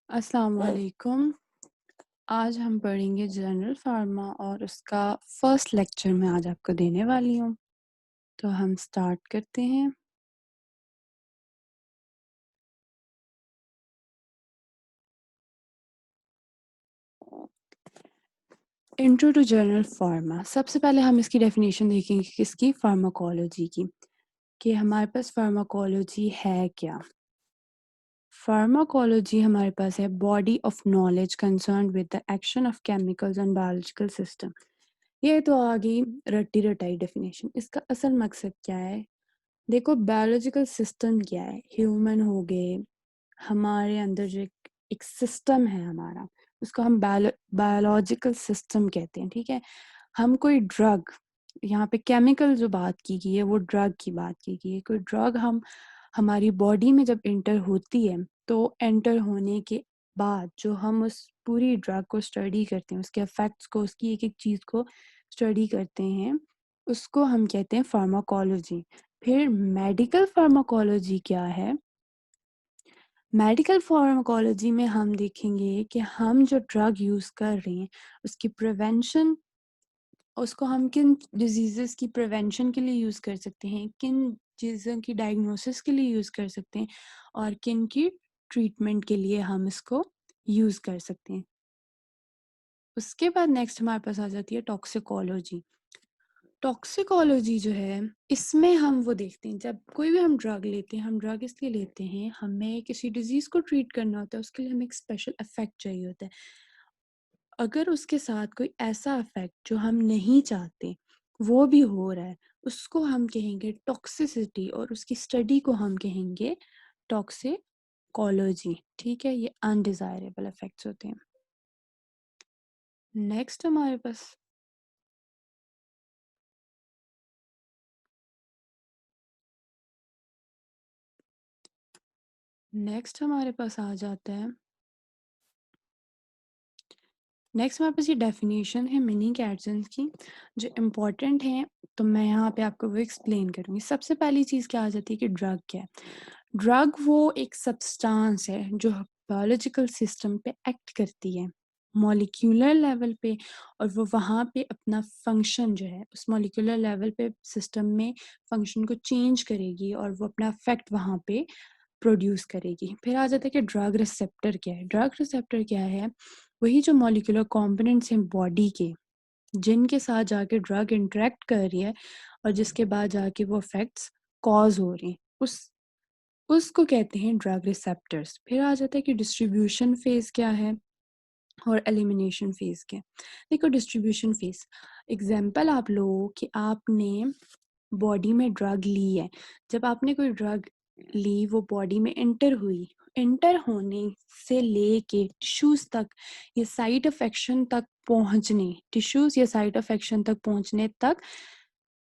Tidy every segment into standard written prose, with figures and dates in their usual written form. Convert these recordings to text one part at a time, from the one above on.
अस्सलाम वालेकुम। आज हम पढ़ेंगे जनरल फार्मा और उसका फर्स्ट लेक्चर मैं आज आपको देने वाली हूँ। तो हम स्टार्ट करते हैं। Intro to general pharma. सबसे पहले हम इसकी डेफिनेशन देखेंगे किसकी, फार्माकोलॉजी की, कि हमारे पास फार्माकोलॉजी है क्या। फार्माकोलॉजी हमारे पास है body of knowledge concern with the action of chemicals and biological system. ये तो आ गई रट्टी रटाई डेफिनेशन। इसका असल मकसद क्या है? देखो, बायोलॉजिकल सिस्टम क्या है? ह्यूमन हो गए, हमारे अंदर जो एक सिस्टम है हमारा, उसको हम बायोलॉजिकल सिस्टम कहते हैं। ठीक है, हम कोई ड्रग, यहाँ पे केमिकल जो बात की गई है वो ड्रग की बात की गई है। कोई ड्रग हम हमारी बॉडी में जब एंटर होती है, तो एंटर होने के बाद जो हम उस पूरी ड्रग को स्टडी करते हैं, उसके इफेक्ट्स को, उसकी एक एक चीज़ को स्टडी करते हैं, उसको हम कहते हैं फार्माकोलॉजी। फिर मेडिकल फार्माकोलॉजी क्या है? मेडिकल फार्माकोलॉजी में हम देखेंगे कि हम जो ड्रग यूज़ कर रहे हैं, उसकी प्रिवेंशन, उसको हम किन डिजीज़ेज़ की प्रिवेंशन के लिए यूज़ कर सकते हैं, किन चीज़ों की डायग्नोसिस के लिए यूज़ कर सकते हैं और किन की ट्रीटमेंट के लिए हम इसको यूज़ कर सकते हैं। उसके बाद नेक्स्ट हमारे पास आ जाती है टॉक्सिकोलॉजी। टॉक्सिकोलॉजी जो है, इसमें हम वो देखते हैं, जब कोई भी हम ड्रग लेते हैं, हम ड्रग इसलिए लेते हैं, हमें किसी डिजीज़ को ट्रीट करना होता है, उसके लिए हमें एक स्पेशल इफ़ेक्ट चाहिए होता है। अगर उसके साथ कोई ऐसा इफ़ेक्ट जो हम नहीं चाहते, वो भी हो रहा है, उसको हम कहेंगे टॉक्सिसिटी और उसकी स्टडी को हम कहेंगे टॉक्सिकोलॉजी। ठीक है, ये अनडिज़ायरेबल इफ़ेक्ट्स होते हैं। नेक्स्ट हमारे पास आ जाता है, नेक्स्ट हमारे पास ये डेफिनेशन है मिनी कैटसन की, जो इम्पोर्टेंट है, तो मैं यहाँ पे आपको वो एक्सप्लेन करूँगी। सबसे पहली चीज़ क्या आ जाती है कि ड्रग क्या है? ड्रग वो एक सब्सटेंस है जो बायोलॉजिकल सिस्टम पे एक्ट करती है मॉलिक्यूलर लेवल पे, और वो वहाँ पे अपना फंक्शन जो है उस मॉलिक्यूलर लेवल पे सिस्टम में फंक्शन को चेंज करेगी और वो अपना इफेक्ट वहाँ पे प्रोड्यूस करेगी। फिर आ जाता है कि ड्रग रिसेप्टर क्या है? ड्रग रिसेप्टर क्या है? वही जो मॉलिक्यूलर कंपोनेंट्स हैं बॉडी के, जिनके साथ जाके ड्रग इंटरेक्ट कर रही है और जिसके बाद जाके वो इफेक्ट्स कॉज हो रही हैं, उसको कहते हैं ड्रग रिसेप्टर्स। फिर आ जाता है कि डिस्ट्रीब्यूशन फेज क्या है और एलिमिनेशन फेज क्या है। देखो, डिस्ट्रीब्यूशन फेज, एग्जांपल आप लो कि आपने बॉडी में ड्रग ली है। जब आपने कोई ड्रग ली, वो बॉडी में एंटर हुई, एंटर होने से लेके टिश्यूज तक, ये साइट ऑफ एक्शन तक पहुंचने, टिश्यूज या साइट ऑफ एक्शन तक पहुंचने तक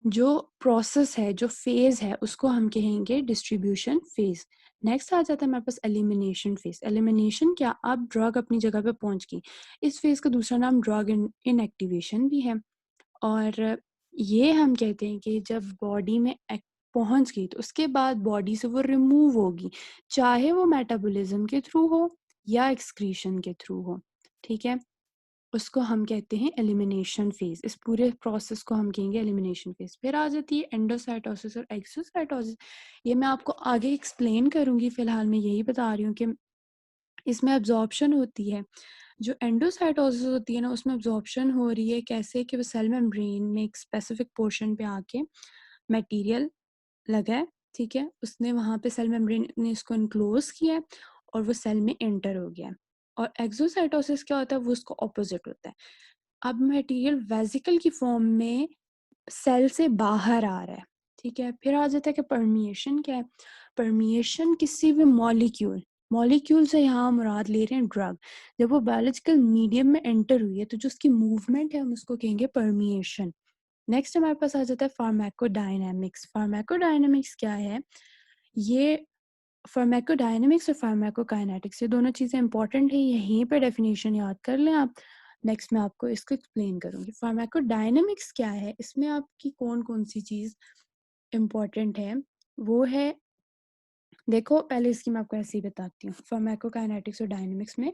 जो प्रोसेस है, जो फेज है, उसको हम कहेंगे डिस्ट्रीब्यूशन फेज। नेक्स्ट आ जाता है हमारे पास एलिमिनेशन फेज। एलिमिनेशन क्या? अब ड्रग अपनी जगह पे पहुंच गई। इस फेज का दूसरा नाम ड्रग इनएक्टिवेशन भी है। और ये हम कहते हैं कि जब बॉडी में पहुंच गई, तो उसके बाद बॉडी से वो रिमूव होगी, चाहे वो मेटाबॉलिज्म के थ्रू हो या एक्सक्रीशन के थ्रू हो। ठीक है, उसको हम कहते हैं एलिमिनेशन फेज। इस पूरे प्रोसेस को हम कहेंगे एलिमिनेशन फेज। फिर आ जाती है एंडोसाइटोसिस और एक्सोसाइटोसिस। ये मैं आपको आगे एक्सप्लेन करूंगी, फिलहाल मैं यही बता रही हूँ कि इसमें एब्जॉर्प्शन होती है। जो एंडोसाइटोसिस होती है ना, उसमें एब्जॉर्प्शन हो रही है कैसे? कि वो सेल मेम्ब्रेन में एक स्पेसिफिक पोर्शन पे आके मटेरियल लगा है, ठीक है, उसने वहाँ पे सेल मेम्ब्रेन ने इसको इनक्लोज किया है और वो सेल में एंटर हो गया है। और एक्सोसाइटोसिस क्या होता है? वो उसको ऑपोजिट होता है। अब मटेरियल वेसिकल की फॉर्म में सेल से बाहर आ रहा है। ठीक है, फिर आ जाता है कि परमिएशन क्या है? परमिएशन किसी भी मॉलिक्यूल से यहाँ मुराद ले रहे हैं ड्रग। जब वो बायोलॉजिकल मीडियम में एंटर हुई है, तो जो उसकी मूवमेंट है हम उसको कहेंगे परमिएशन। नेक्स्ट हमारे पास आ जाता है फार्माकोडायनेमिक्स। फार्माकोडायनेमिक्स क्या है? ये फार्माकोडायनेमिक्स और फार्माकोकाइनेटिक्स, ये दोनों चीज़ें इंपॉर्टेंट है, यहीं पे डेफिनेशन याद कर लें आप। नेक्स्ट मैं आपको इसको एक्सप्लेन करूँगी। फार्माकोडायनेमिक्स क्या है? इसमें आपकी कौन कौन सी चीज़ इम्पॉर्टेंट है? वो है देखो पहले इसकी मैं आपको ऐसे ही बताती हूँ, फार्माकोकाइनेटिक्स और डायनामिक्स में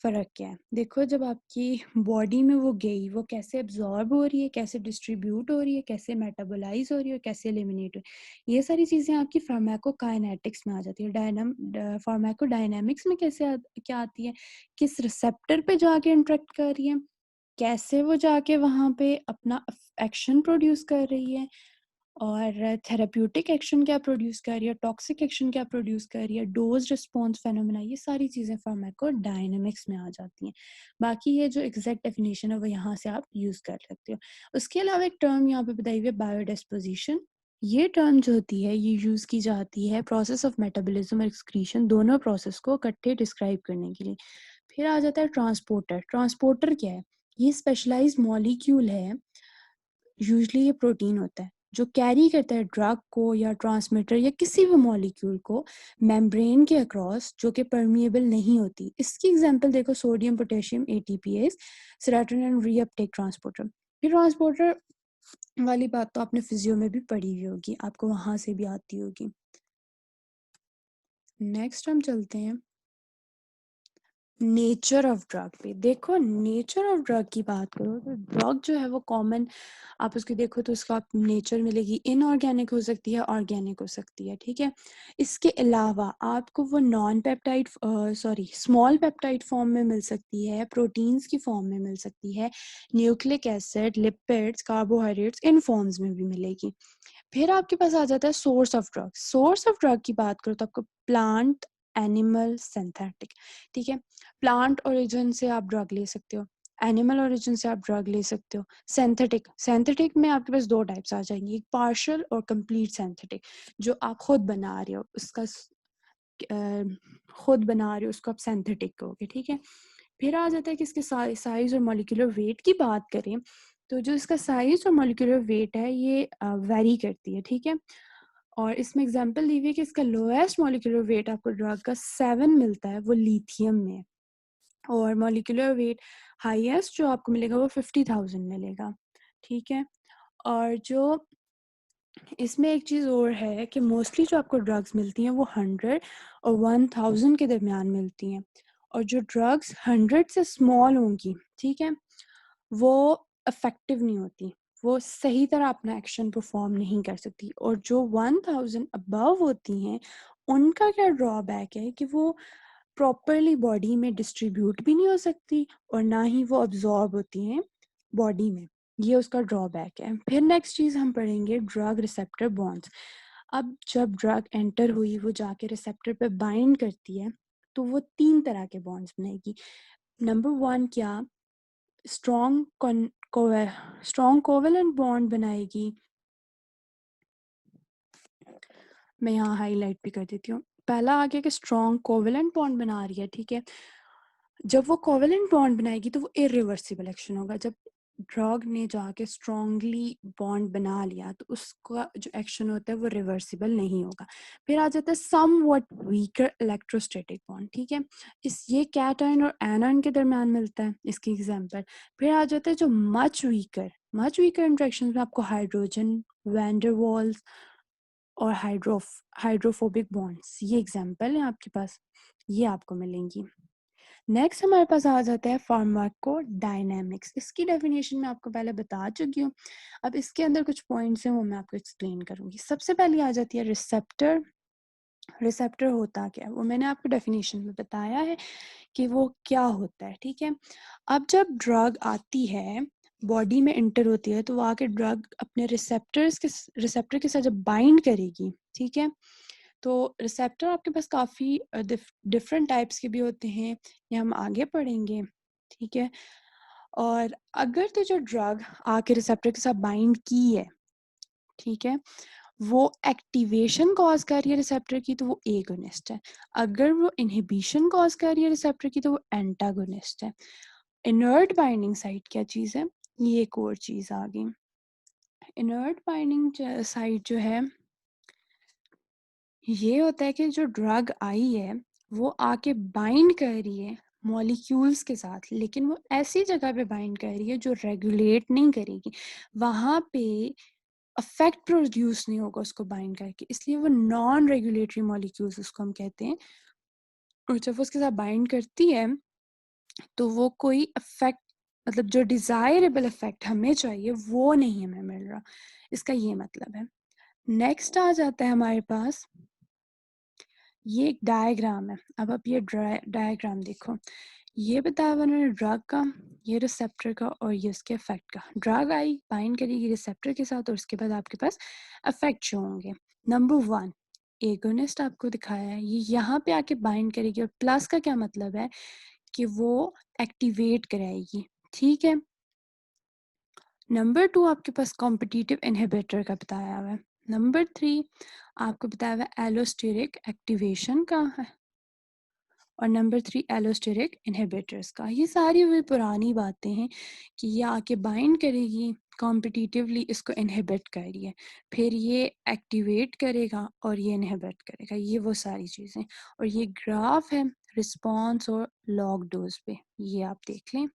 फ़र्क क्या है। देखो जब आपकी बॉडी में वो गई, वो कैसे एब्ज़ॉर्ब हो रही है, कैसे डिस्ट्रीब्यूट हो रही है, कैसे मेटाबोलाइज़ हो रही है और कैसे एलिमिनेट हो रही है, ये सारी चीज़ें आपकी फार्माकोकाइनेटिक्स में आ जाती है। फार्माकोडायनामिक्स में क्या आती है, किस रिसेप्टर पे जाके इंटरेक्ट कर रही है, कैसे वो जाके वहाँ पे अपना एक्शन प्रोड्यूस कर रही है और थेरेप्यूटिक एक्शन क्या प्रोड्यूस कर रही है, टॉक्सिक एक्शन क्या प्रोड्यूस कर रही है, डोज रिस्पॉन्स फेनोमेना, ये सारी चीज़ें फार्माकोडायनामिक्स में आ जाती हैं। बाकी ये जो एग्जैक्ट डेफिनेशन है वो यहाँ से आप यूज़ कर सकते हो। उसके अलावा एक टर्म यहाँ पे बताई हुई है बायोडिस्पोजिशन। ये टर्म जो होती है ये यूज़ की जाती है प्रोसेस ऑफ मेटाबॉलिज्म और एक्सक्रीशन, दोनों प्रोसेस को इकट्ठे डिस्क्राइब करने के लिए। फिर आ जाता है ट्रांसपोर्टर। ट्रांसपोर्टर क्या है? ये स्पेशलाइज्ड मॉलिक्यूल है, यूजुअली ये प्रोटीन होता है जो कैरी करता है ड्रग को या ट्रांसमीटर या किसी भी मॉलिक्यूल को मेम्ब्रेन के अक्रॉस, जो कि परमिएबल नहीं होती। इसकी एग्जांपल देखो, sodium potassium ATPase, serotonin reuptake transporter. ये ट्रांसपोर्टर वाली बात तो आपने फिजियो में भी पढ़ी हुई होगी, आपको वहां से भी आती होगी। नेक्स्ट हम चलते हैं नेचर ऑफ ड्रग पे। देखो नेचर ऑफ ड्रग की बात करो तो ड्रग जो है वो कॉमन, आप उसकी देखो तो उसका आप नेचर मिलेगी, इनऑर्गेनिक हो सकती है, ऑर्गेनिक हो सकती है, ठीक है। इसके अलावा आपको वो non peptide small peptide form में मिल सकती है, प्रोटीन्स की फॉर्म में मिल सकती है, न्यूक्लिक एसिड, लिपिड्स, कार्बोहाइड्रेट्स, इन फॉर्म्स में भी मिलेगी। फिर आपके पास आ जाता है source of drug. Source of drug की बात करो तो आपको प्लांट, एनिमल, सिंथेटिक, ठीक है। प्लांट ओरिजिन से आप ड्रग ले सकते हो, एनिमल ओरिजिन से आप ड्रग ले सकते हो। सिंथेटिक, सिंथेटिक में आपके पास दो टाइप्स आ जाएंगी, एक पार्शियल और कंप्लीट सिंथेटिक, जो आप खुद बना रहे हो, खुद बना रहे हो उसको आप सिंथेटिक कहोगे, ठीक है। फिर आ जाता है कि इसके साइज और मॉलिक्यूलर वेट की बात करें तो जो इसका साइज और मॉलिक्यूलर वेट है ये वेरी करती है, ठीक है। और इसमें एग्जांपल दी हुई है कि इसका लोएस्ट मॉलिक्यूलर वेट आपको ड्रग का 7 मिलता है, वो लिथियम में। और मॉलिक्यूलर वेट हाईएस्ट जो आपको मिलेगा वो 50,000 मिलेगा, ठीक है। और जो इसमें एक चीज़ और है कि मोस्टली जो आपको ड्रग्स मिलती हैं वो 100 और 1000 के दरमियान मिलती हैं। और जो ड्रग्स 100 से स्मॉल होंगी, ठीक है, वो इफ़ेक्टिव नहीं होती, वो सही तरह अपना एक्शन परफॉर्म नहीं कर सकती। और जो 1000 अबव होती हैं उनका क्या ड्रॉबैक है कि वो प्रॉपरली बॉडी में डिस्ट्रीब्यूट भी नहीं हो सकती और ना ही वो अब्जॉर्ब होती हैं बॉडी में, ये उसका ड्रॉबैक है। फिर नेक्स्ट चीज़ हम पढ़ेंगे ड्रग रिसेप्टर बॉन्ड्स। अब जब ड्रग एंटर हुई वो जाके रिसेप्टर पे बाइंड करती है तो वो 3 तरह के बॉन्ड्स बनाएगी। नंबर 1 क्या, स्ट्रॉन्ग स्ट्रॉन्ग कोवेलेंट बॉन्ड बनाएगी। मैं यहाँ हाईलाइट भी कर देती हूँ। पहला आ गया कि स्ट्रॉन्ग कोवेलेंट बॉन्ड बना रही है, ठीक है। जब वो कोवेलेंट बॉन्ड बनाएगी तो वो इरिवर्सिबल एक्शन होगा। जब ड्रग ने जाके स्ट्रॉन्गली बॉन्ड बना लिया तो उसका जो एक्शन होता है वो रिवर्सिबल नहीं होगा। फिर आ जाता है समवॉट वीकर इलेक्ट्रोस्टैटिक बॉन्ड, ठीक है। इस ये कैटायन और एनायन के दरमियान मिलता है, इसकी एग्जांपल। फिर आ जाता है जो मच वीकर इंट्रैक्शन में आपको हाइड्रोजन, वैंडरवाल्स और हाइड्रोफोबिक बॉन्ड्स, ये एग्जांपल है आपके पास, ये आपको मिलेंगी। नेक्स्ट हमारे पास आ जाता है फार्माकोडायनेमिक्स। इसकी डेफिनेशन मैं आपको पहले बता चुकी हूँ, अब इसके अंदर कुछ पॉइंट्स हैं वो मैं आपको एक्सप्लेन करूँगी। सबसे पहले आ जाती है रिसेप्टर। रिसेप्टर होता क्या है वो मैंने आपको डेफिनेशन में बताया है कि वो क्या होता है, ठीक है। अब जब ड्रग आती है बॉडी में एंटर होती है तो वो आके ड्रग अपने रिसेप्टर के साथ जब बाइंड करेगी, ठीक है। तो रिसेप्टर आपके पास काफ़ी डिफरेंट टाइप्स के भी होते हैं, ये हम आगे पढ़ेंगे, ठीक है। और अगर तो जो ड्रग आके रिसेप्टर के साथ बाइंड की है, ठीक है, वो एक्टिवेशन कॉज कर रही है रिसेप्टर की तो वो एगोनिस्ट है। अगर वो इनहिबिशन कॉज कर रही है रिसेप्टर की तो वो एंटागोनिस्ट है। इनर्ट बाइंडिंग साइट क्या चीज़ है, ये एक और चीज़ आ गई। इनर्ट बाइंडिंग साइट जो है ये होता है कि जो ड्रग आई है वो आके बाइंड कर रही है मॉलिक्यूल्स के साथ, लेकिन वो ऐसी जगह पे बाइंड कर रही है जो रेगुलेट नहीं करेगी। वहाँ पे इफेक्ट प्रोड्यूस नहीं होगा उसको बाइंड करके, इसलिए वो नॉन रेगुलेटरी मॉलिक्यूल्स उसको हम कहते हैं। और जब वो उसके साथ बाइंड करती है तो वो कोई इफेक्ट, मतलब जो डिजायरेबल इफेक्ट हमें चाहिए वो नहीं हमें मिल रहा, इसका ये मतलब है। नेक्स्ट आ जाता है हमारे पास, ये एक डायग्राम है। अब आप ये डायग्राम देखो, ये बताया हुआ उन्होंने ड्रग का, ये रिसेप्टर का और ये उसके इफेक्ट का। ड्रग आई, बाइंड करेगी रिसेप्टर के साथ और उसके बाद आपके पास इफेक्ट शो होंगे। नंबर 1 एगोनिस्ट आपको दिखाया है, ये यहाँ पे आके बाइंड करेगी और प्लस का क्या मतलब है कि वो एक्टिवेट कराएगी, ठीक है। नंबर 2 आपके पास कॉम्पिटिटिव इनहिबिटर का बताया हुआ है। नंबर 3 आपको बताया हुआ है एलोस्टेरिक एक्टिवेशन का है। और नंबर 3 एलोस्टेरिक इनहिबिटर्स का। ये सारी वही पुरानी बातें हैं कि ये आके बाइंड करेगी, कॉम्पिटिटिवली इसको इनहिबिट कर रही है, फिर ये एक्टिवेट करेगा और ये इनहिबिट करेगा, ये वो सारी चीज़ें। और ये ग्राफ है रिस्पॉन्स और लॉग डोज पे, ये आप देख लें।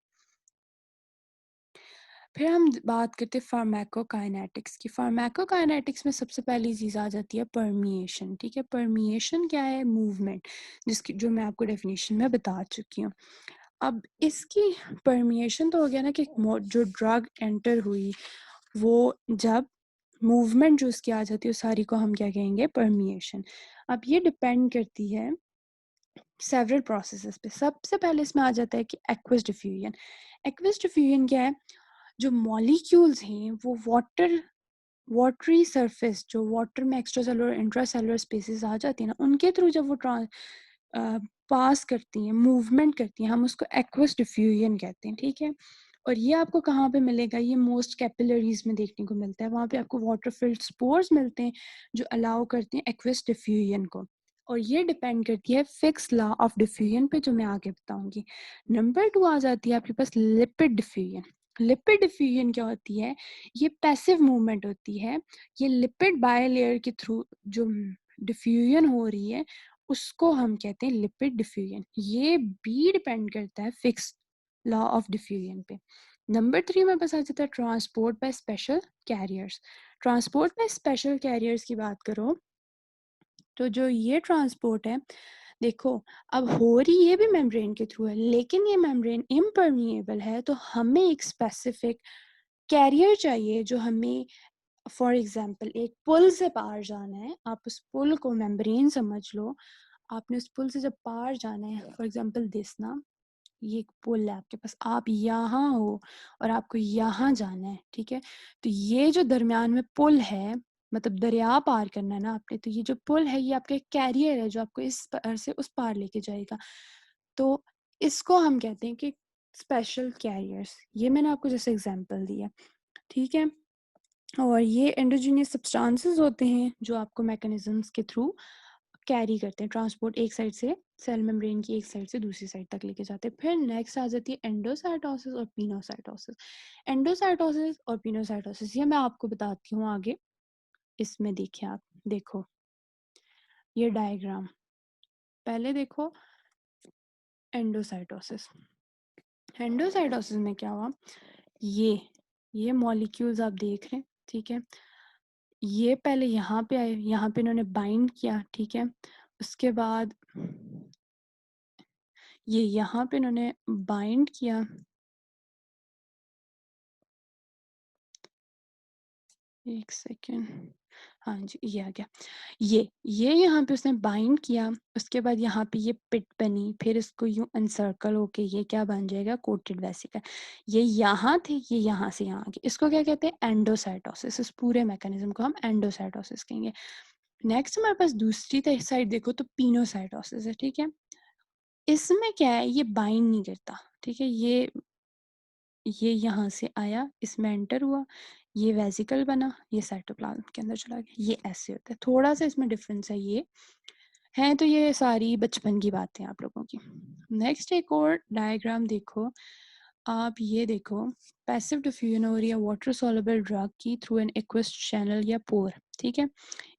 फिर हम बात करते हैं फार्माकोकाइनेटिक्स की। फार्माकोकाइनेटिक्स में सबसे पहली चीज़ आ जाती है परमिएशन, ठीक है। परमिएशन क्या है? मूवमेंट, जिसकी जो मैं आपको डेफिनेशन में बता चुकी हूँ। अब इसकी परमिएशन तो हो गया ना कि जो ड्रग एंटर हुई वो जब मूवमेंट जो उसकी आ जाती है उस सारी को हम क्या कहेंगे? परमिएशन। अब ये डिपेंड करती है सेवरल प्रोसेसेस पे। सबसे पहले इसमें आ जाता है कि एक्वस डिफ्यूजन। एक्वस डिफ्यूजन क्या है? जो मॉलिक्यूल्स हैं वो वाटरी सरफेस, जो वाटर में extra cellular intra cellular spaces आ जाती है ना, उनके थ्रू जब वो पास करती हैं, मूवमेंट करती हैं, हम उसको एक्वस डिफ्यूजन कहते हैं, ठीक है। और ये आपको कहाँ पे मिलेगा? ये मोस्ट कैपिलरीज में देखने को मिलता है, वहाँ पे आपको वाटर फिल्ड स्पोर्स मिलते हैं जो अलाउ करते हैं एक्वस डिफ्यूजन को। और ये डिपेंड करती है फिक्स लॉ ऑफ डिफ्यूजन पे, जो मैं आगे बताऊंगी। नंबर 2 आ जाती है आपके पास लिपिड डिफ्यूजन। लिपिड डिफ्यूजन क्या होती है? ये पैसिव मूवमेंट होती है। ये लिपिड बायलेयर के थ्रू जो डिफ्यूजन हो रही है उसको हम कहते हैं लिपिड डिफ्यूजन। ये भी डिपेंड करता है फिक्स लॉ ऑफ डिफ्यूजन पे। नंबर 3 में बस आ जाता है transport by special carriers. Transport by special carriers की बात करो तो जो ये ट्रांसपोर्ट है, देखो अब हो रही ये भी मेम्ब्रेन के थ्रू है, लेकिन ये मेम्ब्रेन इम्परमिएबल है, तो हमें एक स्पेसिफिक कैरियर चाहिए जो हमें, फॉर एग्जाम्पल एक पुल से पार जाना है, आप उस पुल को मेम्ब्रेन समझ लो, आपने उस पुल से जब पार जाना है, फॉर एग्जाम्पल दिस ना, ये एक पुल है आपके पास, आप यहाँ हो और आपको यहाँ जाना है, ठीक है। तो ये जो दरमियान में पुल है, मतलब दरिया पार करना है ना आपने, तो ये जो पुल है ये आपका एक कैरियर है जो आपको इस पार से उस पार लेके जाएगा। तो इसको हम कहते हैं कि स्पेशल कैरियर्स। ये मैंने आपको जैसे एग्जांपल दिया, ठीक है। और ये एंडोजीनियस सब्सटेंसेस होते हैं जो आपको मैकेनिज्म्स के थ्रू कैरी करते हैं, ट्रांसपोर्ट एक साइड से सेल मेम्ब्रेन की एक साइड से दूसरी साइड तक लेके जाते हैं। फिर नेक्स्ट आ जाती है एंडोसाइटोसिस और पिनोसाइटोसिस। एंडोसाइटोसिस और पिनोसाइटोसिस ये मैं आपको बताती हूँ आगे। इसमें देखिए, आप देखो ये डायग्राम, पहले देखो एंडोसाइटोसिस। एंडोसाइटोसिस में क्या हुआ, ये मॉलिक्यूल्स आप देख रहे हैं, ठीक है। ये पहले यहाँ पे आए, यहाँ पे इन्होंने बाइंड किया, ठीक है। उसके बाद ये यहाँ पे इन्होंने बाइंड किया, एक सेकेंड, हाँ जी ये आ गया। ये यहाँ पे उसने बाइंड किया, उसके बाद यहाँ पे ये पिट बनी, फिर इसको यूं अनसर्कल होके ये क्या बन जाएगा? Coated vesicle. ये यहाँ थे, ये यहाँ से यहाँ आ गए, इसको क्या कहते हैं? एंडोसाइटोसिस। इस पूरे मैकेनिज्म को हम एंडोसाइटोसिस कहेंगे। नेक्स्ट हमारे पास दूसरी साइड देखो तो पिनोसाइटोसिस है, ठीक है। इसमें क्या है? ये बाइंड नहीं करता, ठीक है। ये यहाँ से आया, इसमें एंटर हुआ, ये वेसिकल बना, ये साइटोप्लाज्म के अंदर चला गया, ये ऐसे होता है। थोड़ा सा इसमें डिफरेंस है, ये है तो ये सारी बचपन की बातें आप लोगों की। नेक्स्ट एक और डायग्राम देखो, आप ये देखो, पैसिव डिफ्यूजन हो रही है वाटर सॉल्युबल ड्रग की थ्रू एन एक्वस चैनल या पोर, ठीक है।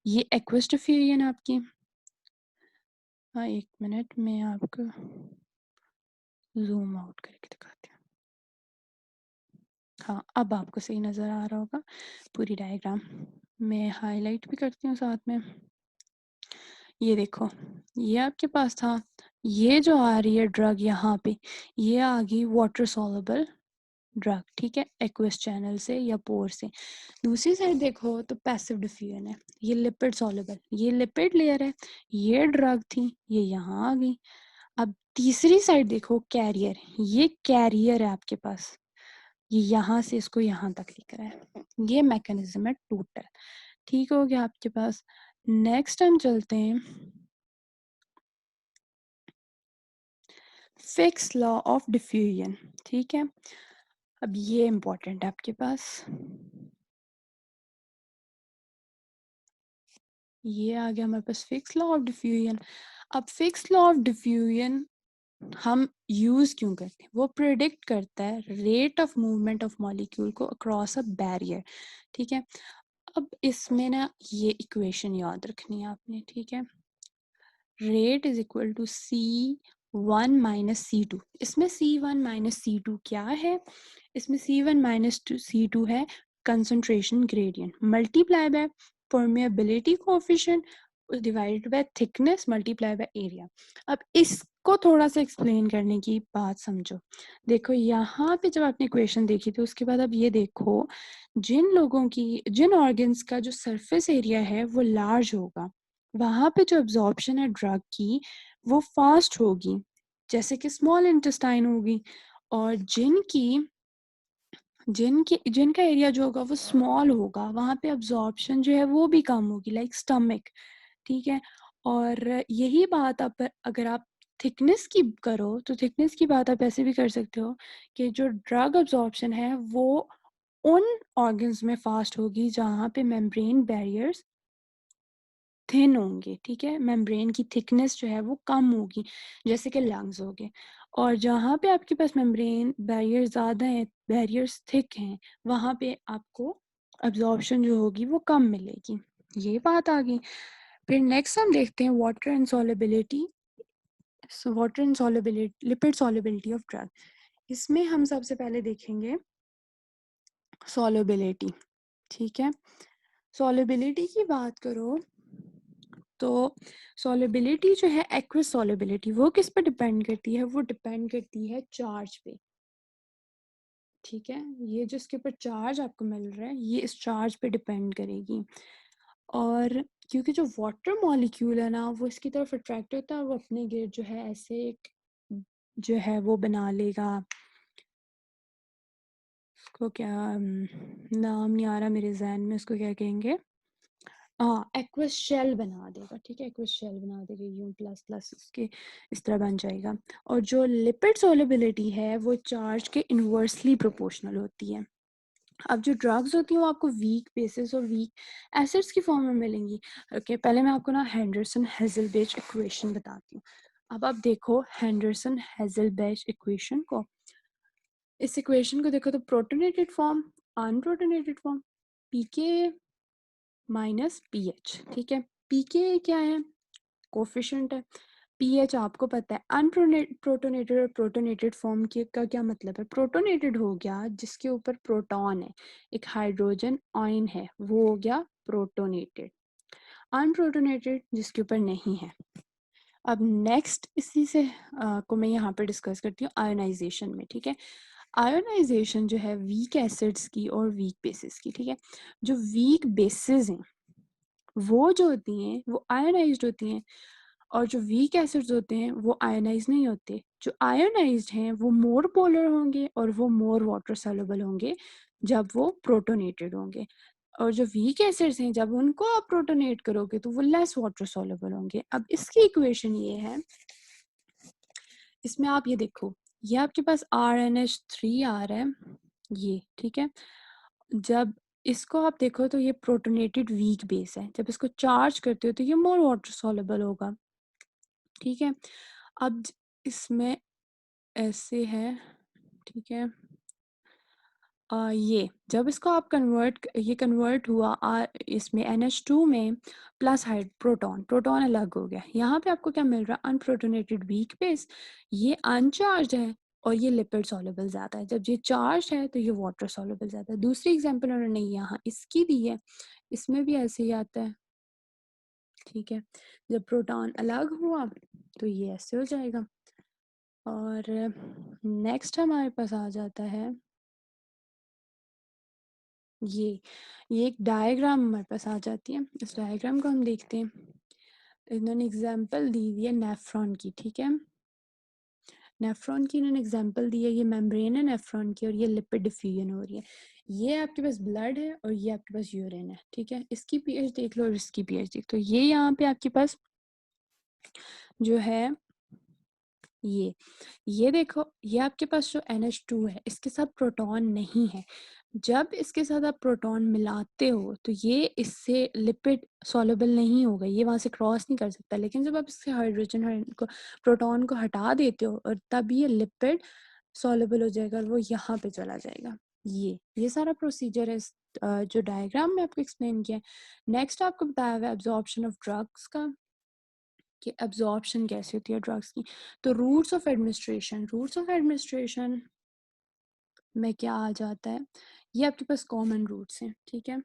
ये एक्वस डिफ्यूजन आपकी, हाँ एक मिनट में आपको जूम आउट करके दिखाती हूँ। हाँ, अब आपको सही नज़र आ रहा होगा पूरी डायग्राम। मैं हाइलाइट भी करती हूँ साथ में। ये देखो, ये आपके पास था, ये जो आ रही है ड्रग यहाँ पे, ये आ गई वाटर सॉल्युबल ड्रग, ठीक है, एक्वस चैनल से या पोर से। दूसरी साइड देखो तो पैसिव डिफ्यूजन है, ये लिपिड सॉल्युबल, ये लिपिड लेयर है, ये ड्रग थी, ये यहाँ आ गई। अब तीसरी साइड देखो कैरियर, ये कैरियर है आपके पास, ये यहाँ से इसको यहाँ तक लेकर है, ये मैकेनिज्म है टोटल। ठीक हो गया आपके पास। नेक्स्ट हम चलते हैं फिक्स लॉ ऑफ डिफ्यूजन, ठीक है। अब ये इंपॉर्टेंट है आपके पास, ये आ गया हमारे पास फिक्स लॉ ऑफ डिफ्यूजन। अब फिक्स लॉ ऑफ डिफ्यूजन हम यूज क्यों करते हैं, वो प्रिडिक्ट करता है rate of movement of molecule को अक्रॉस अ बैरियर, ठीक है। अब इसमें ना ये इक्वेशन याद रखनी है आपने, ठीक है। Rate is equal to C1 - C2। इसमें C1 - C2 क्या है, इसमें C1 - C2 है concentration gradient multiply by permeability coefficient divided by thickness multiply by area. अब इसको थोड़ा सा एक्सप्लेन करने की बात समझो। देखो यहाँ पे जब आपने इक्वेशन देखी थी उसके बाद अब ये देखो, जिन लोगों की, जिन ऑर्गन्स का जो सरफेस एरिया है वो लार्ज होगा, वहाँ पे जो एब्जॉर्प्शन है ड्रग की वो फास्ट होगी, जैसे कि स्मॉल इंटेस्टाइन होगी। और जिनका एरिया जो होगा वो स्मॉल होगा, वहाँ पे एब्जॉर्प्शन जो है वो भी कम होगी, लाइक स्टमक, ठीक है। और यही बात आप अगर आप थिकनेस की करो तो थिकनेस की बात आप ऐसे भी कर सकते हो कि जो ड्रग एब्जॉर्प्शन है वो उन ऑर्गन्स में फास्ट होगी जहाँ पे मेम्ब्रेन बैरियर्स थिन होंगे, ठीक है, मेम्ब्रेन की थिकनेस जो है वो कम होगी, जैसे कि लंग्स हो गए। और जहाँ पे आपके पास मेम्ब्रेन बैरियर ज़्यादा हैं, बैरियर्स थिक हैं, वहाँ पे आपको अब्जॉर्प्शन जो होगी वो कम मिलेगी। ये बात आ गई। फिर नेक्स्ट हम देखते हैं water इनसॉल्युबिलिटी, water इनसॉल्युबिलिटी, lipid solubility of drug. इसमें हम सबसे पहले देखेंगे सॉल्युबिलिटी, ठीक है। सॉल्युबिलिटी की बात करो तो सॉल्युबिलिटी जो है एक्वस सॉल्युबिलिटी वो किस पे डिपेंड करती है, वो डिपेंड करती है चार्ज पे, ठीक है। ये जो इसके ऊपर चार्ज आपको मिल रहा है ये इस चार्ज पे डिपेंड करेगी। और क्योंकि जो वाटर मॉलिक्यूल है ना वो इसकी तरफ अट्रैक्ट होता है, वो अपने गिर्द जो है ऐसे एक जो है वो बना लेगा, उसको क्या नाम नहीं आ रहा मेरे जहन में, उसको क्या कहेंगे, हाँ एक्वस शेल बना देगा, ठीक है, एक्वस शेल बना देगा, यूं प्लस प्लस उसके इस तरह बन जाएगा। और जो लिपिड सोलिबिलिटी है वो चार्ज के इन्वर्सली प्रोपोर्शनल होती है। अब जो ड्रग्स होती हैं वो आपको वीक बेसिस और वीक एसिड्स की फॉर्म में मिलेंगी। ओके, पहले मैं आपको ना हेंडरसन हेज़लबेच इक्वेशन बताती हूँ। अब आप देखो हेंडरसन हेज़लबेच इक्वेशन को, इस इक्वेशन को देखो तो प्रोटोनेटेड फॉर्म, अनप्रोटोनेटेड फॉर्म, पीके माइनस पीएच, ठीक है। पीके क्या है, कोफिशिएंट है, पीएच आपको पता है। अनप्रोटोनेटेड और प्रोटोनेटेड फॉर्म के का क्या मतलब है, प्रोटोनेटेड हो गया जिसके ऊपर प्रोटॉन है, एक हाइड्रोजन आयन है, वो हो गया प्रोटोनेटेड। अनप्रोटोनेटेड जिसके ऊपर नहीं है। अब नेक्स्ट इसी से को मैं यहाँ पर डिस्कस करती हूँ आयोनाइजेशन में, ठीक है। आयोनाइजेशन जो है वीक एसिड्स की और वीक बेसिस की, ठीक है। जो वीक बेसिस हैं वो जो होती हैं वो आयोनाइज्ड होती हैं, और जो वीक एसिड्स होते हैं वो आयोनाइज नहीं होते। जो आयोनाइज्ड हैं वो मोर पोलर होंगे और वो मोर वाटर सॉल्युबल होंगे जब वो प्रोटोनेटेड होंगे। और जो वीक एसिड्स हैं जब उनको आप प्रोटोनेट करोगे तो वो लेस वाटर सॉल्युबल होंगे। अब इसकी इक्वेशन ये है, इसमें आप ये देखो, ये आपके पास RNH3 आ रहा है, ये ठीक है। जब इसको आप देखो तो ये प्रोटोनेटेड वीक बेस है, जब इसको चार्ज करते हो तो ये मोर वाटर सॉल्युबल होगा, ठीक है। अब इसमें ऐसे है, ठीक है। ये जब इसको आप कन्वर्ट, ये कन्वर्ट हुआ इसमें NH2 में प्लस हाइड प्रोटॉन, प्रोटॉन अलग हो गया, यहाँ पे आपको क्या मिल रहा है, अनप्रोटोनेटेड वीक बेस, ये अनचार्ज है और ये लिपिड सॉल्युबल ज़्यादा है। जब ये चार्ज है तो ये वाटर सॉल्युबल ज़्यादा है। दूसरी एग्जांपल उन्होंने यहाँ इसकी दी है, इसमें भी ऐसे ही आता है, ठीक है। जब प्रोटॉन अलग हुआ तो ये ऐसे हो जाएगा। और नेक्स्ट हमारे पास आ जाता है ये एक डायग्राम हमारे पास आ जाती है। इस डायग्राम को हम देखते हैं। इन्होंने एग्जांपल दी हुई है नेफ्रॉन की, ठीक है। नेफ्रॉन की इन्होंने एग्जांपल दी है, ये मेम्ब्रेन है नेफ्रॉन की और ये लिपिड डिफ्यूजन हो रही है। ये आपके पास ब्लड है और ये आपके पास यूरिन है, ठीक है। इसकी पीएच देख लो और इसकी पीएच देख लो। ये यहाँ पे आपके पास जो है ये देखो, ये आपके पास जो NH2 है इसके साथ प्रोटॉन नहीं है। जब इसके साथ आप प्रोटॉन मिलाते हो तो ये इससे लिपिड सॉल्युबल नहीं होगा, ये वहाँ से क्रॉस नहीं कर सकता। लेकिन जब आप इससे हाइड्रोजन को प्रोटॉन को हटा देते हो और तब ये लिपिड सॉल्युबल हो जाएगा और वो यहाँ पे चला जाएगा। ये सारा प्रोसीजर है जो डायग्राम में आपको एक्सप्लेन किया है। नेक्स्ट आपको बताया हुआ है एब्जॉर्प्शन ऑफ ड्रग्स का, कि एब्जॉर्प्शन कैसे होती है ड्रग्स की। तो रूट्स ऑफ एडमिनिस्ट्रेशन में क्या आ जाता है, ये आपके पास कॉमन रूट्स हैं, ठीक है।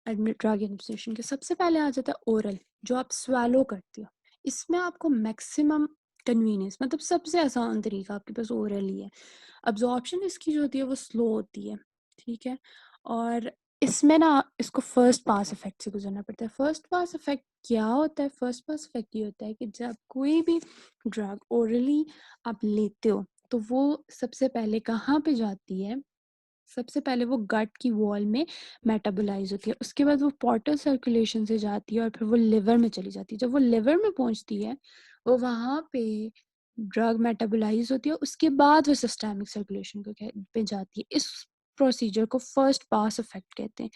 ड्रग एडमिनिस्ट्रेशन के सबसे पहले आ जाता है ओरल, जो आप स्वेलो करते हो। इसमें आपको मैक्सिमम कन्वीनियंस, मतलब सबसे आसान तरीका आपके पास ओरल ही है। अब्जॉर्प्शन इसकी जो होती है वो स्लो होती है, ठीक है। और इसमें ना इसको फर्स्ट पास इफेक्ट से गुजरना पड़ता है। फर्स्ट पास इफेक्ट क्या होता है? फर्स्ट पास इफेक्ट ये होता है कि जब कोई भी ड्रग ओरली आप लेते हो तो वो सबसे पहले कहाँ पे जाती है? सबसे पहले वो गट की वॉल में मेटाबोलाइज होती है, उसके बाद वो पोर्टल सर्कुलेशन से जाती है और फिर वो लिवर में चली जाती है। जब वो लिवर में पहुंचती है वो वहाँ पे ड्रग मेटाबोलाइज होती है, उसके बाद वो सिस्टेमिक सर्कुलेशन पे जाती है। इस प्रोसीजर को फर्स्ट पास इफेक्ट कहते हैं।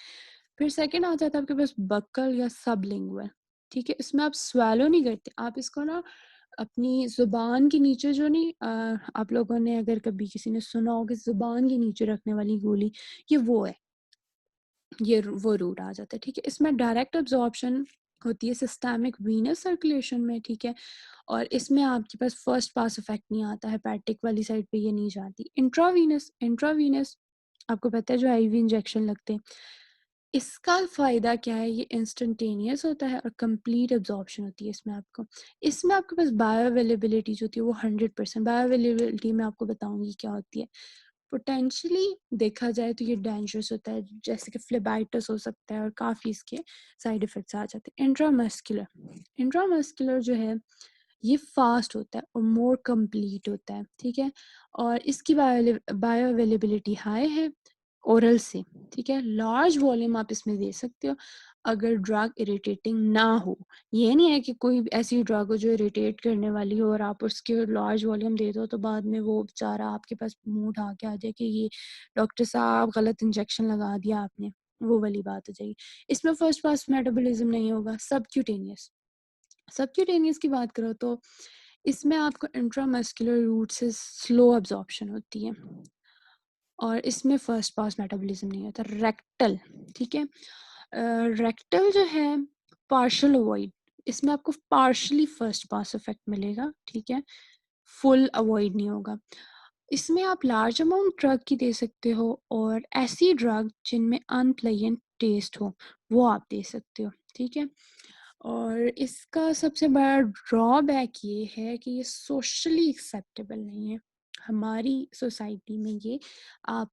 फिर सेकंड आ जाता है आपके पास बक्कल या सबलिंगुअल, ठीक है। इसमें आप स्वेलो नहीं करते, आप इसको ना अपनी जुबान के नीचे जो नहीं आप लोगों ने अगर कभी किसी ने सुना हो कि जुबान के नीचे रखने वाली गोली, ये वो है, वो रूट आ जाता है, ठीक है। इसमें डायरेक्ट अब्जॉर्प्शन होती है सिस्टेमिक वीनस सर्कुलेशन में, ठीक है। और इसमें आपके पास फर्स्ट पास इफेक्ट नहीं आता है, पैटिक वाली साइड पे ये नहीं जाती। इंट्रावीनस आपको पता है जो आईवी इंजेक्शन लगते हैं, इसका फ़ायदा क्या है? ये इंस्टेंटेनियस होता है और कंप्लीट एब्जॉर्प्शन होती है इसमें आपके पास बायो अवेलेबिलिटी जो होती है वो 100%। बायो अवेलेबिलिटी मैं आपको बताऊंगी क्या होती है। पोटेंशियली देखा जाए तो ये डेंजरस होता है, जैसे कि फ्लेबाइटिस हो सकता है और काफ़ी इसके साइड इफ़ेक्ट्स आ जाते हैं। इंट्रामस्कुलर जो है ये फास्ट होता है और मोर कंप्लीट होता है, ठीक है। और इसकी बायो अवेलेबिलिटी हाई है ओरल से, ठीक है। लार्ज वॉल्यूम आप इसमें दे सकते हो अगर ड्रग इरिटेटिंग ना हो। ये नहीं है कि कोई ऐसी ड्रग हो जो इरिटेट करने वाली हो और आप उसके लार्ज वॉल्यूम दे दो तो बाद में वो बेचारा आपके पास मुंह उठा के आ जाए कि ये डॉक्टर साहब गलत इंजेक्शन लगा दिया आपने, वो वाली बात हो जाएगी। इसमें फर्स्ट पास मेटाबॉलिज्म नहीं होगा। सबक्यूटेनियस की बात करो तो इसमें आपको इंट्रामस्कुलर रूट से स्लो अब्जॉर्प्शन होती है और इसमें फर्स्ट पास मेटाबॉलिज्म नहीं होता। रेक्टल, ठीक है। रेक्टल जो है पार्शियल अवॉइड, इसमें आपको पार्शली फर्स्ट पास इफेक्ट मिलेगा, ठीक है। फुल अवॉइड नहीं होगा। इसमें आप लार्ज अमाउंट ड्रग की दे सकते हो और ऐसी ड्रग जिनमें अनप्लेजेंट टेस्ट हो वो आप दे सकते हो, ठीक है। और इसका सबसे बड़ा ड्रॉबैक ये है कि ये सोशली एक्सेप्टेबल नहीं है। हमारी सोसाइटी में ये आप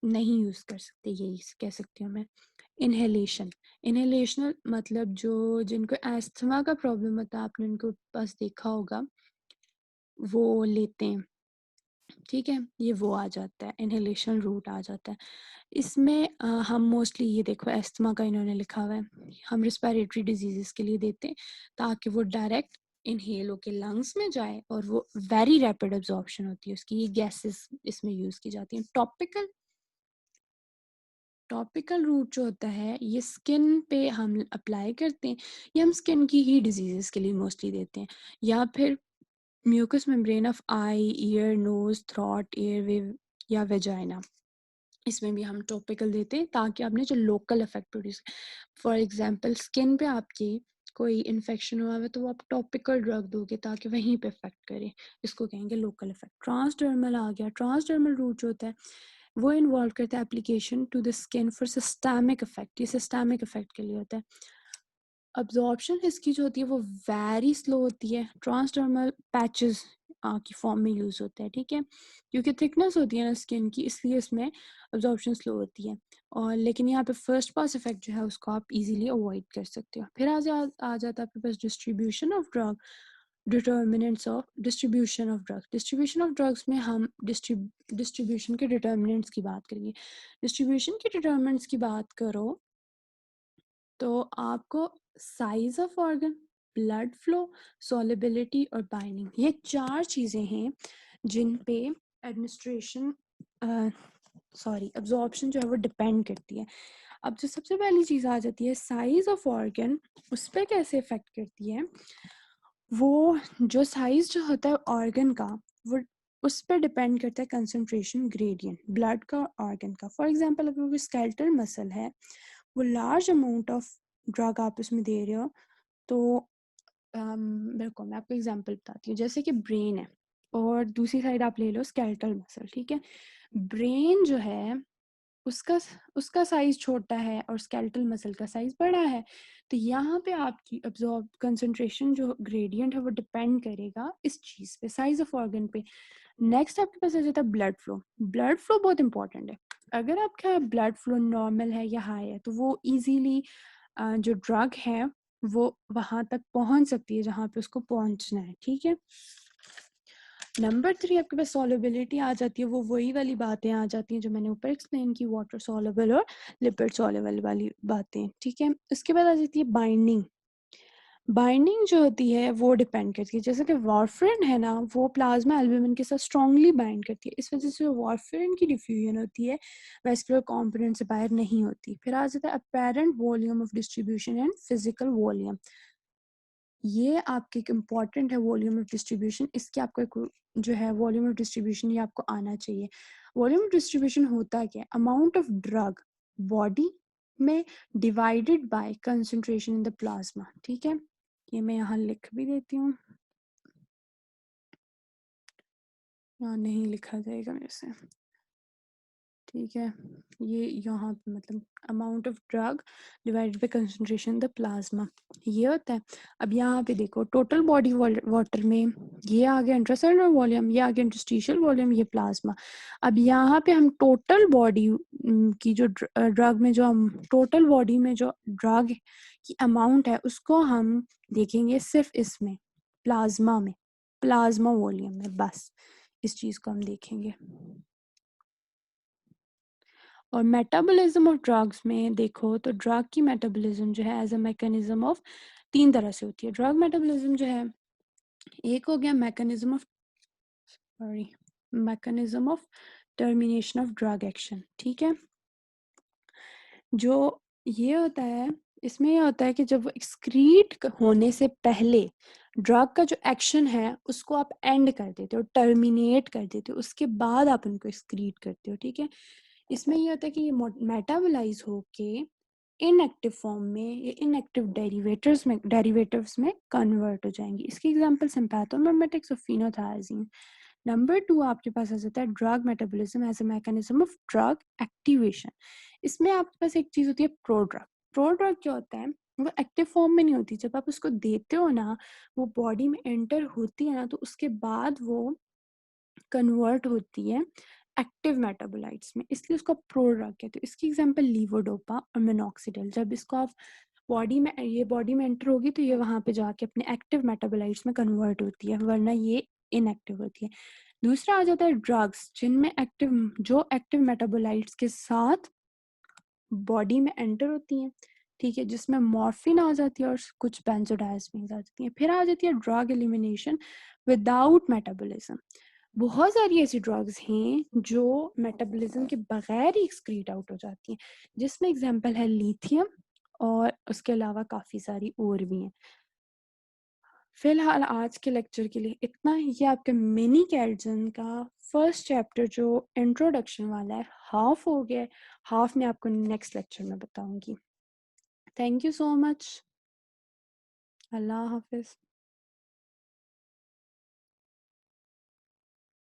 नहीं यूज़ कर सकते, यही कह सकती हूँ मैं। इनहेलेशनल मतलब जो जिनको अस्थमा का प्रॉब्लम होता है, आपने उनको पास देखा होगा, वो लेते हैं, ठीक है। ये वो आ जाता है, इनहेलेशन रूट आ जाता है। इसमें हम मोस्टली ये देखो अस्थमा का इन्होंने लिखा हुआ है, हम रिस्पिरेटरी डिजीज़ के लिए देते हैं ताकि वो डायरेक्ट इनहेल होके लंग्स में जाए और वो वेरी रैपिड एब्जॉर्प्शन होती है उसकी। ये गैसेस इसमें यूज़ की जाती हैं। टॉपिकल रूट जो होता है ये स्किन पे हम अप्लाई करते हैं, ये हम स्किन की ही डिजीज़ के लिए मोस्टली देते हैं, या फिर mucus membrane of eye, ear, nose, throat, airway या वेजाइना, इसमें भी हम टॉपिकल देते हैं ताकि आपने जो local effect produce, for example skin पे आपकी कोई इन्फेक्शन हुआ है तो वो आप टॉपिकल ड्रग दोगे ताकि वहीं पे इफेक्ट करे, इसको कहेंगे लोकल इफेक्ट। ट्रांसडर्मल आ गया, ट्रांसडर्मल रूट जो होता है वो इन्वॉल्व करता है application to the skin for systemic effect, ये सिस्टेमिक इफेक्ट के लिए होता है। अब्जॉर्प्शन इसकी जो होती है वो वेरी स्लो होती है, ट्रांसडर्मल पैचेस की फॉर्म में यूज़ होता है, ठीक है, क्योंकि थिकनेस होती है ना स्किन की, इसलिए इसमें अब्जॉर्प्शन स्लो होती है। और लेकिन यहाँ पे फर्स्ट पास इफेक्ट जो है उसको आप इजीली अवॉइड कर सकते हो। फिर आ जाता है आपके पास distribution of drug, determinants of distribution of drugs. Distribution of drugs में हम डिस्ट्रीब्यूशन के डिटर्मिनेंट्स की बात करेंगे। डिस्ट्रीब्यूशन के डिटर्मिनेंट्स की बात करो तो आपको size of organ, blood flow, solubility और बाइंडिंग, ये 4 चीज़ें हैं जिन पे एडमिनिस्ट्रेशन अब्जॉर्प्शन जो है वो डिपेंड करती है। अब जो सबसे पहली चीज़ आ जाती है साइज ऑफ ऑर्गन, उस पर कैसे इफेक्ट करती है, वो जो साइज जो होता है ऑर्गन का वो उस पर डिपेंड करता है कंसंट्रेशन ग्रेडियंट ब्लड का ऑर्गन का। फॉर एग्जांपल अगर कोई स्केलेटल मसल है, वो लार्ज अमाउंट ऑफ ड्रग आप उसमें दे रहे हो तो बिल्कुल मैं आपको एग्जांपल बताती हूँ। जैसे कि ब्रेन है और दूसरी साइड आप ले लो स्केलेटल मसल, ठीक है। ब्रेन जो है उसका उसका साइज छोटा है और स्केलेटल मसल का साइज बड़ा है, तो यहाँ पे आपकी अब्जॉर्ब कंसंट्रेशन जो ग्रेडियंट है वो डिपेंड करेगा इस चीज़ पे, साइज ऑफ ऑर्गन पे। नेक्स्ट आपके पास आ जाता है ब्लड फ्लो। ब्लड फ्लो बहुत इंपॉर्टेंट है। अगर आपका ब्लड फ्लो नॉर्मल है या हाई है तो वो इजीली जो ड्रग है वो वहाँ तक पहुँच सकती है जहाँ पे उसको पहुँचना है, ठीक है। नंबर 3 आपके पास सॉल्युबिलिटी आ जाती है, वो वही वाली बातें आ जाती हैं जो मैंने ऊपर एक्सप्लेन की, वाटर सॉल्युबल और लिपिड सॉल्युबल वाली बातें, ठीक है। इसके बाद आ जाती है बाइंडिंग। बाइंडिंग जो होती है वो डिपेंड करती है, जैसे कि वारफेरिन है ना, वो प्लाज्मा एल्ब्यूमिन के साथ स्ट्रांगली बाइंड करती है, इस वजह से वारफेरिन की डिफ्यूजन होती है, वेस्कुलर कंपोनेंट से बाहर नहीं होती। फिर आ जाता है apparent volume of distribution and physical volume. ये आपके एक इम्पॉर्टेंट है वॉल्यूम ऑफ डिस्ट्रीब्यूशन, इसके आपको एक जो है वॉल्यूम ऑफ डिस्ट्रीब्यूशन ये आपको आना चाहिए। वॉल्यूम ऑफ डिस्ट्रीब्यूशन होता क्या है, अमाउंट ऑफ ड्रग बॉडी में divided by concentration in the plasma, ठीक है। ये मैं यहाँ लिख भी देती हूँ, यहाँ नहीं लिखा जाएगा मेरे से, ठीक है। ये यहाँ पे मतलब amount of drug divided by concentration the plasma, ये होता है। अब यहाँ पे देखो टोटल बॉडी वाटर में ये आ गया इंट्रासेलुलर वॉल्यूम, ये आ गया इंटरस्टिशियल वॉल्यूम, ये प्लाज्मा। अब यहाँ पे हम टोटल बॉडी की जो ड्रग में जो हम टोटल बॉडी में जो ड्रग की अमाउंट है उसको हम देखेंगे सिर्फ इसमें प्लाज्मा वॉल्यूम में, बस इस चीज़ को हम देखेंगे। और मेटाबॉलिज्म ऑफ ड्रग्स में देखो तो ड्रग की मेटाबॉलिज्म जो है एज अ मैकेनिज्म ऑफ 3 तरह से होती है। ड्रग मेटाबॉलिज्म जो है, एक हो गया mechanism of termination of drug action, ठीक है। जो ये होता है, इसमें ये होता है कि जब वो एक्सक्रीट होने से पहले ड्रग का जो एक्शन है उसको आप एंड कर देते हो, टर्मिनेट कर देते हो, उसके बाद आप उनको एक्सक्रीट करते हो, ठीक है। इसमें ये होता है कि ये मेटाबोलाइज होके इनएक्टिव फॉर्म में या इनएक्टिव डेरिवेटिव्स में कन्वर्ट हो जाएंगी। इसकी एग्जांपल सिंपैथोमिमेटिक्स और फिनोथायाजीन। नंबर 2 आपके पास आ जाता है drug metabolism as a mechanism of drug activation. इसमें आपके पास एक चीज होती है प्रोड्रग। प्रोड्रग क्या होता है, वो एक्टिव फॉर्म में नहीं होती, जब आप उसको देते हो ना, वो बॉडी में एंटर होती है ना, तो उसके बाद वो कन्वर्ट होती है एक्टिव मेटाबोलाइट्स में, इसलिए उसको प्रोड्रग कहते हैं। इसकी एग्जांपल लीवोडोपा और मिनॉक्सिडिल। जब इसको आप बॉडी में एंटर होगी तो ये वहां पे जाके अपने एक्टिव मेटाबोलाइट्स में कन्वर्ट होती है, वरना ये इनएक्टिव होती है। दूसरा आ जाता है ड्रग्स जिनमें एक्टिव मेटाबोलाइट्स के साथ बॉडी में एंटर होती हैं, ठीक है, जिसमें मॉर्फिन आ जाती है और कुछ बेंजोडाइजेपिन्स आ जाती हैं। फिर आ जाती है ड्रग एलिमिनेशन विदाउट मेटाबॉलिज्म। बहुत सारी ऐसी ड्रग्स हैं जो मेटाबॉलिज्म के बगैर ही एक्सक्रीट आउट हो जाती हैं, जिसमें एग्जांपल है लिथियम और उसके अलावा काफ़ी सारी और भी हैं। फिलहाल आज के लेक्चर के लिए इतना ही। ये आपके मिनी कैटजन का फर्स्ट चैप्टर जो इंट्रोडक्शन वाला है हाफ हो गया, हाफ में आपको नेक्स्ट लेक्चर में बताऊंगी। Thank you so much. अल्लाह हाफ़िज़।